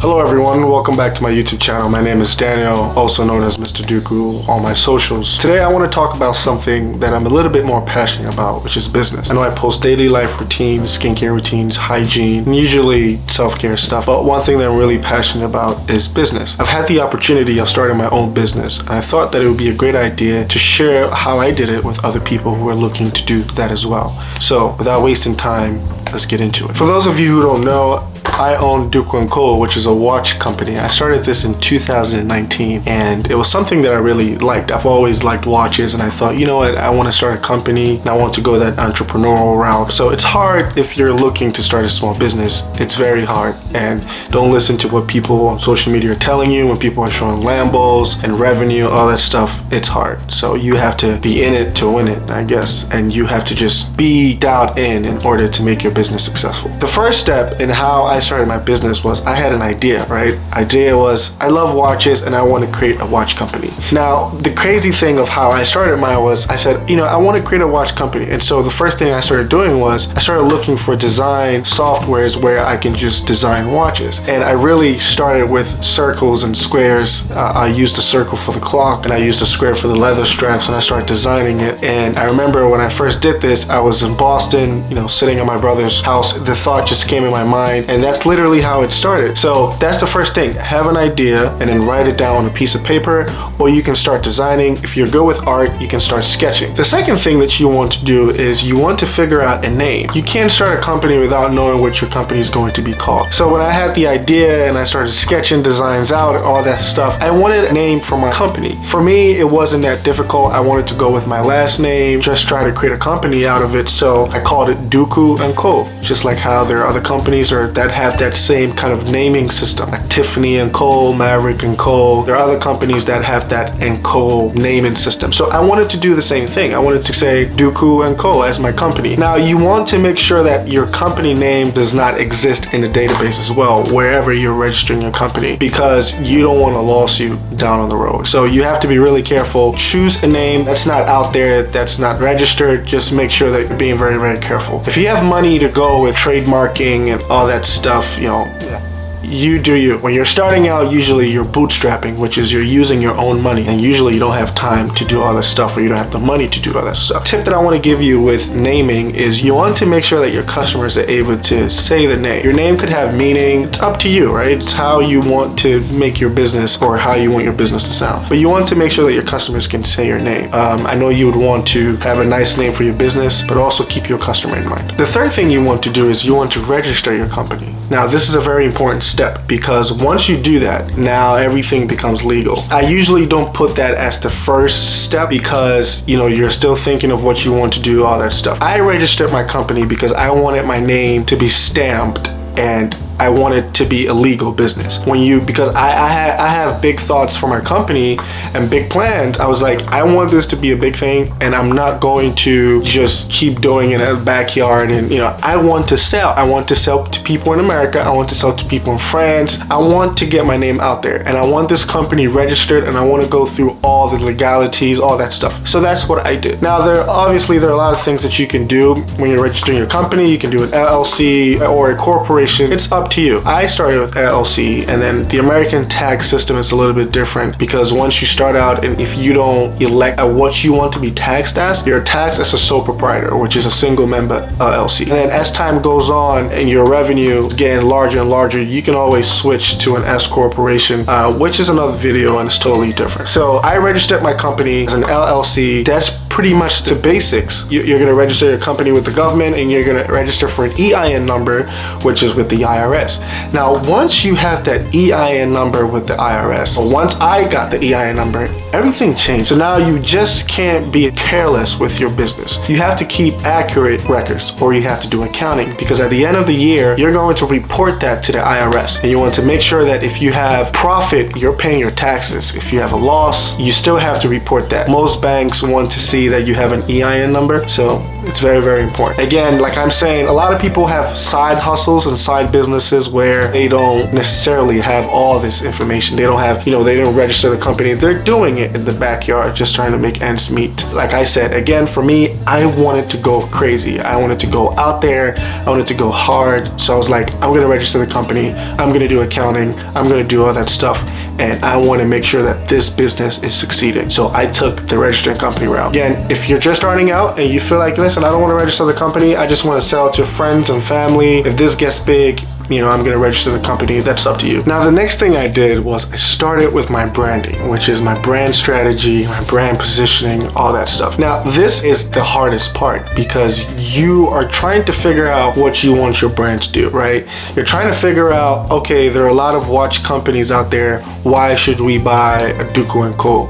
Hello everyone, welcome back to my YouTube channel. My name is Daniel, also known as Mr. Duku on my socials. Today I want to talk about something that I'm a little bit more passionate about, which is business. I know I post daily life routines, skincare routines, hygiene, and usually self-care stuff, but one thing that I'm really passionate about is business. I've had the opportunity of starting my own business, and I thought that it would be a great idea to share how I did it with other people who are looking to do that as well. So without wasting time, let's get into it. For those of you who don't know, I own Duku Co, which is a watch company. I started this in 2019 and it was something that I really liked. I've always liked watches and I thought, you know what, I want to start a company and I want to go that entrepreneurial route. So it's hard if you're looking to start a small business. It's very hard, and don't listen to what people on social media are telling you when people are showing Lambos and revenue, all that stuff. It's hard. So you have to be in it to win it, I guess, and you have to just be dialed in order to make your business successful. The first step in how I started my business was I had an idea, right? Idea was I love watches and I want to create a watch company. Now, the crazy thing of how I started mine was I said, you know, I want to create a watch company. And so the first thing I started doing was I started looking for design softwares where I can just design watches. And I really started with circles and squares. I used a circle for the clock and I used a square for the leather straps, and I started designing it. And I remember when I first did this, I was in Boston, you know, sitting at my brother's house. The thought just came in my mind, and that's literally how it started. So that's the first thing. Have an idea and then write it down on a piece of paper, or you can start designing. If you're good with art, you can start sketching. The second thing that you want to do is you want to figure out a name. You can't start a company without knowing what your company is going to be called. So when I had the idea and I started sketching designs out and all that stuff, I wanted a name for my company. For me, it wasn't that difficult. I wanted to go with my last name, just try to create a company out of it. So I called it Duku Co, just like how there are other companies that have that same kind of naming system, like Tiffany & Co, Maverick & Co. There are other companies that have that & Co naming system. So I wanted to do the same thing. I wanted to say Duku Co as my company. Now you want to make sure that your company name does not exist in the database as well, wherever you're registering your company, because you don't want a lawsuit down on the road. So you have to be really careful. Choose a name that's not out there, that's not registered. Just make sure that you're being very, very careful. If you have money to go with trademarking and all that stuff, you know, you do you. When you're starting out, usually you're bootstrapping, which is you're using your own money, and usually you don't have time to do all that stuff, or you don't have the money to do all that stuff. Tip that I want to give you with naming is you want to make sure that your customers are able to say the name. Your name could have meaning. It's up to you, right? It's how you want to make your business, or how you want your business to sound. But you want to make sure that your customers can say your name. I know you would want to have a nice name for your business, but also keep your customer in mind. The third thing you want to do is you want to register your company. Now, this is a very important step, because once you do that, now everything becomes legal. I usually don't put that as the first step because, you know, you're still thinking of what you want to do, all that stuff. I registered my company because I wanted my name to be stamped, and I want it to be a legal business. Because I have big thoughts for my company and big plans. I was like, I want this to be a big thing, and I'm not going to just keep doing it in the backyard. And, you know, I want to sell. I want to sell to people in America. I want to sell to people in France. I want to get my name out there, and I want this company registered, and I want to go through all the legalities, all that stuff. So that's what I did. Now, there are a lot of things that you can do when you're registering your company. You can do an LLC or a corporation. It's up to you. I started with LLC, and then the American tax system is a little bit different, because once you start out, and if you don't elect what you want to be taxed as, you're taxed as a sole proprietor, which is a single member LLC. And then as time goes on and your revenue is getting larger and larger, you can always switch to an S corporation, which is another video, and it's totally different. So I registered my company as an LLC. That's pretty much the basics. You're going to register your company with the government, and you're going to register for an EIN number, which is with the IRS. Now, once you have that EIN number with the IRS, or once I got the EIN number, everything changed. So now you just can't be careless with your business. You have to keep accurate records, or you have to do accounting, because at the end of the year, you're going to report that to the IRS. And you want to make sure that if you have profit, you're paying your taxes. If you have a loss, you still have to report that. Most banks want to see that you have an EIN number. So It's very, very important. Again, like I'm saying, a lot of people have side hustles and side businesses where they don't necessarily have all this information. They don't have, they didn't register the company. They're doing it in the backyard, just trying to make ends meet. Like I said, again, for me, I wanted to go crazy. I wanted to go out there. I wanted to go hard. So I was like, I'm going to register the company. I'm going to do accounting. I'm going to do all that stuff. And I want to make sure that this business is succeeding. So I took the registering company route. Again, if you're just starting out and you feel like, listen, I don't want to register the company. I just want to sell it to friends and family. If this gets big, I'm going to register the company. That's up to you. Now, the next thing I did was I started with my branding, which is my brand strategy, my brand positioning, all that stuff. Now, this is the hardest part because you are trying to figure out what you want your brand to do, right? You're trying to figure out, okay, there are a lot of watch companies out there. Why should we buy a Duku Co?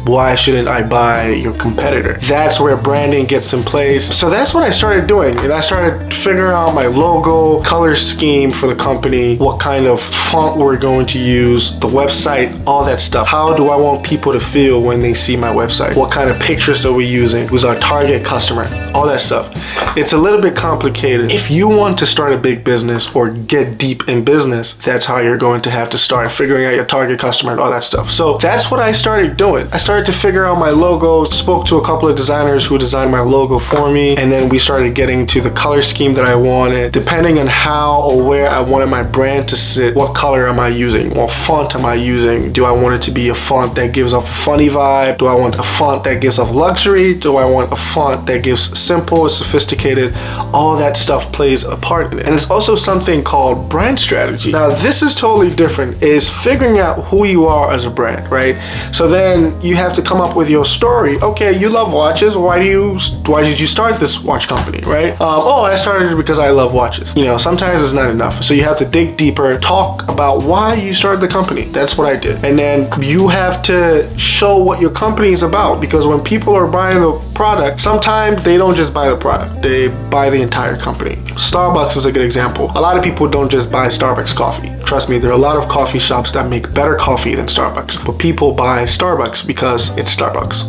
Why shouldn't I buy your competitor? That's where branding gets in place. So that's what I started doing. And I started figuring out my logo, color scheme for the company, what kind of font we're going to use, the website, all that stuff. How do I want people to feel when they see my website? What kind of pictures are we using? Who's our target customer? All that stuff. It's a little bit complicated. If you want to start a big business or get deep in business, that's how you're going to have to start figuring out your target customer and all that stuff. So that's what I started doing. I started to figure out my logo, spoke to a couple of designers who designed my logo for me, and then we started getting to the color scheme that I wanted. Depending on how or where I wanted my brand to sit, what color am I using? What font am I using? Do I want it to be a font that gives off a funny vibe? Do I want a font that gives off luxury? Do I want a font that gives simple, sophisticated? All that stuff plays a part in it. And it's also something called brand strategy. Now, this is totally different, is figuring out who you are as a brand, right? So then you have to come up with your story. Okay, you love watches. Why did you start this watch company, right? I started it because I love watches. Sometimes it's not enough. So you have to dig deeper, talk about why you started the company. That's what I did. And then you have to show what your company is about, because when people are buying the product, sometimes they don't just buy the product, they buy the entire company. Starbucks is a good example. A lot of people don't just buy Starbucks coffee. Trust me, there are a lot of coffee shops that make better coffee than Starbucks, but people buy Starbucks because it's Starbucks.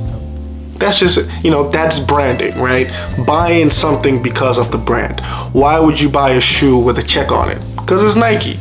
That's just, that's branding, right? Buying something because of the brand. Why would you buy a shoe with a check on it? Because it's Nike.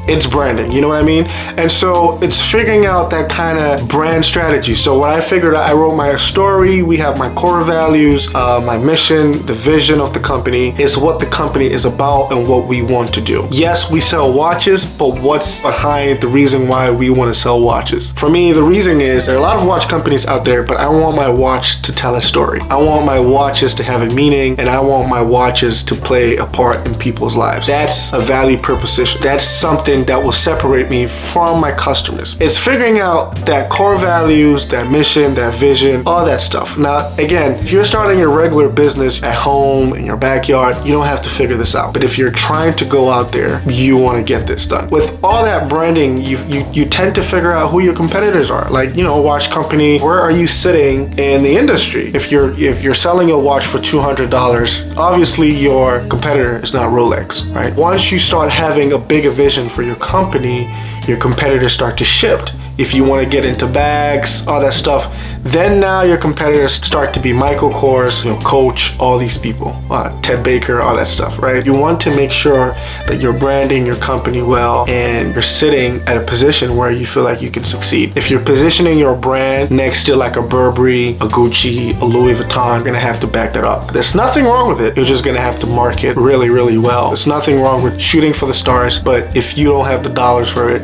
It's branding, you know what I mean? And so it's figuring out that kind of brand strategy. So what I figured out, I wrote my story, we have my core values, my mission, the vision of the company, is what the company is about and what we want to do. Yes, we sell watches, but what's behind the reason why we want to sell watches? For me, the reason is there are a lot of watch companies out there, but I want my watch to tell a story. I want my watches to have a meaning, and I want my watches to play a part in people's lives. That's a value proposition. That's something that will separate me from my customers. It's figuring out that core values, that mission, that vision, all that stuff. Now, again, if you're starting a regular business at home, in your backyard, you don't have to figure this out. But if you're trying to go out there, you want to get this done. With all that branding, you tend to figure out who your competitors are. Like, watch company, where are you sitting in the industry? If you're selling a watch for $200, obviously your competitor is not Rolex, right? Once you start having a bigger vision for your company, your competitors start to shift. If you want to get into bags, all that stuff, then now your competitors start to be Michael Kors, Coach, all these people, Ted Baker, all that stuff, right? You want to make sure that you're branding your company well and you're sitting at a position where you feel like you can succeed. If you're positioning your brand next to like a Burberry, a Gucci, a Louis Vuitton, you're gonna have to back that up. There's nothing wrong with it. You're just gonna have to market really, really well. There's nothing wrong with shooting for the stars, but if you don't have the dollars for it,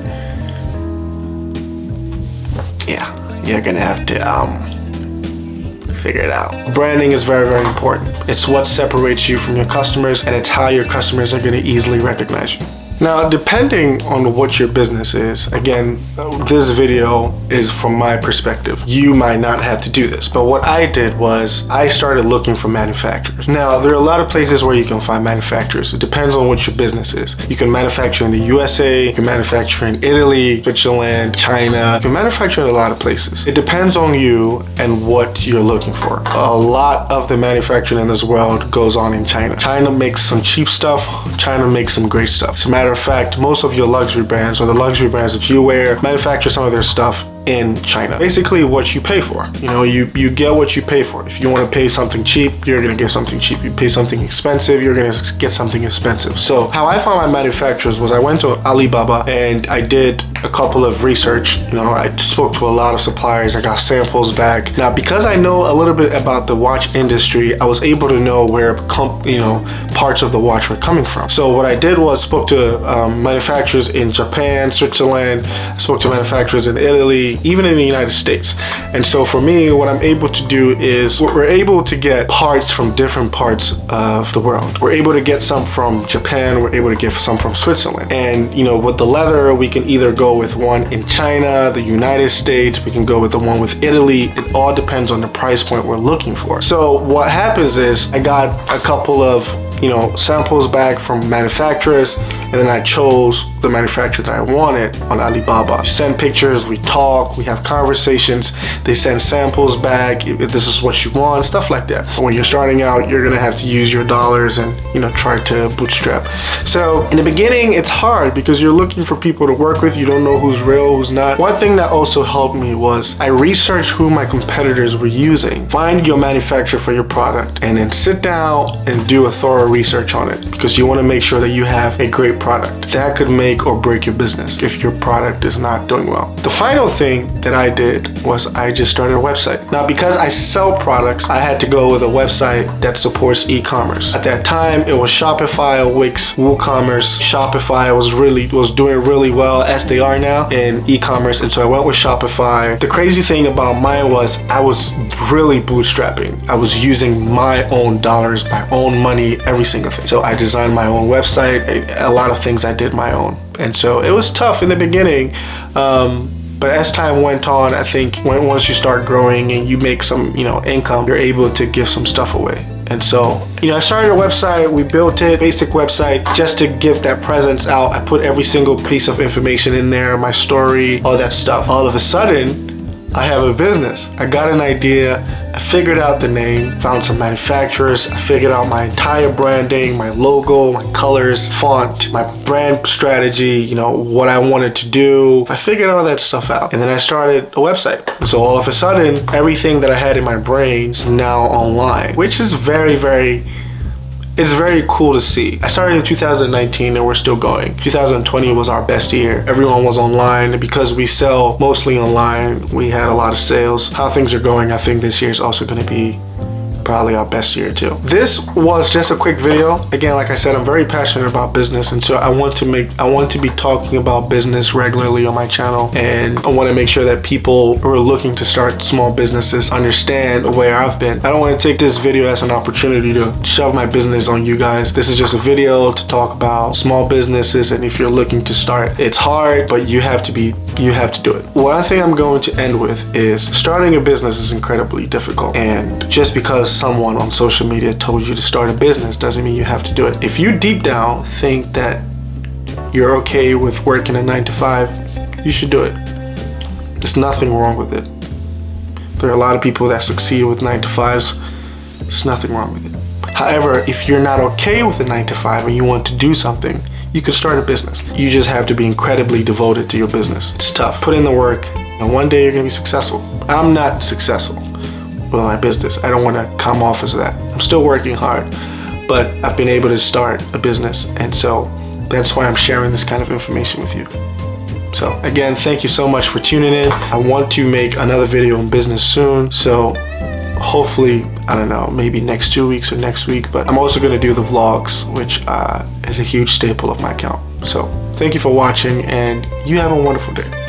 you're gonna have to figure it out. Branding is very, very important. It's what separates you from your customers, and it's how your customers are gonna easily recognize you. Now, depending on what your business is, again, this video is from my perspective. You might not have to do this, but what I did was I started looking for manufacturers. Now, there are a lot of places where you can find manufacturers. It depends on what your business is. You can manufacture in the USA, you can manufacture in Italy, Switzerland, China. You can manufacture in a lot of places. It depends on you and what you're looking for. A lot of the manufacturing in this world goes on in China. China makes some cheap stuff. China makes some great stuff. As a matter of fact, most of your luxury brands or the luxury brands that you wear manufacture some of their stuff in China. Basically what you pay for. You know, you get what you pay for. If you want to pay something cheap, you're gonna get something cheap. You pay something expensive, you're gonna get something expensive. So how I found my manufacturers was I went to Alibaba and I did a couple of research. You know, I spoke to a lot of suppliers. I got samples back. Now, because I know a little bit about the watch industry, I was able to know where parts of the watch were coming from. So what I did was spoke to manufacturers in Japan, Switzerland, spoke to manufacturers in Italy, even in the United States. And so for me, what I'm able to do is we're able to get parts from different parts of the world. We're able to get some from Japan, we're able to get some from Switzerland. And you know, with the leather, we can either go with one in China, the United States, we can go with the one with Italy. It all depends on the price point we're looking for. So what happens is I got a couple of samples back from manufacturers, and then I chose the manufacturer that I wanted on Alibaba. We send pictures, we talk, we have conversations, they send samples back, if this is what you want, stuff like that. When you're starting out, you're gonna have to use your dollars and try to bootstrap. So in the beginning, it's hard because you're looking for people to work with, you don't know who's real, who's not. One thing that also helped me was I researched who my competitors were using. Find your manufacturer for your product and then sit down and do a thorough research on it, because you want to make sure that you have a great product. That could make or break your business if your product is not doing well. The final thing that I did was I just started a website. Now, because I sell products, I had to go with a website that supports e-commerce. At that time, it was Shopify, Wix, WooCommerce. Shopify was doing really well, as they are now, in e-commerce, and so I went with Shopify. The crazy thing about mine was I was really bootstrapping. I was using my own dollars, my own money, every single thing. So I designed my own website. A lot of things I did my own. And so it was tough in the beginning. But as time went on, I think once you start growing and you make some, income, you're able to give some stuff away. And so, I started a website, we built it, basic website, just to give that presence out. I put every single piece of information in there, my story, all that stuff. All of a sudden, I have a business. I got an idea, I figured out the name, found some manufacturers, I figured out my entire branding, my logo, my colors, font, my brand strategy, what I wanted to do. I figured all that stuff out. And then I started a website. So all of a sudden, everything that I had in my brain is now online, which is it's very cool to see. I started in 2019 and we're still going. 2020 was our best year. Everyone was online, and because we sell mostly online, we had a lot of sales. How things are going, I think this year is also gonna be probably our best year too. This was just a quick video. Again, like I said, I'm very passionate about business, and so I want to be talking about business regularly on my channel, and I want to make sure that people who are looking to start small businesses understand where I've been. I don't want to take this video as an opportunity to shove my business on you guys. This is just a video to talk about small businesses, and if you're looking to start, it's hard, but you have to do it. One thing I'm going to end with is starting a business is incredibly difficult, and just because someone on social media told you to start a business doesn't mean you have to do it. If you deep down think that you're okay with working a 9-to-5, you should do it. There's nothing wrong with it. There are a lot of people that succeed with 9-to-5s. There's nothing wrong with it. However, if you're not okay with a 9-to-5 and you want to do something, you can start a business. You just have to be incredibly devoted to your business. It's tough. Put in the work, and one day you're gonna be successful. I'm not successful with my business. I don't want to come off as that. I'm still working hard, but I've been able to start a business, and so that's why I'm sharing this kind of information with you. So again, thank you so much for tuning in. I want to make another video on business soon, so hopefully, I don't know, maybe next 2 weeks or next week, but I'm also going to do the vlogs, which is a huge staple of my account. So thank you for watching, and you have a wonderful day.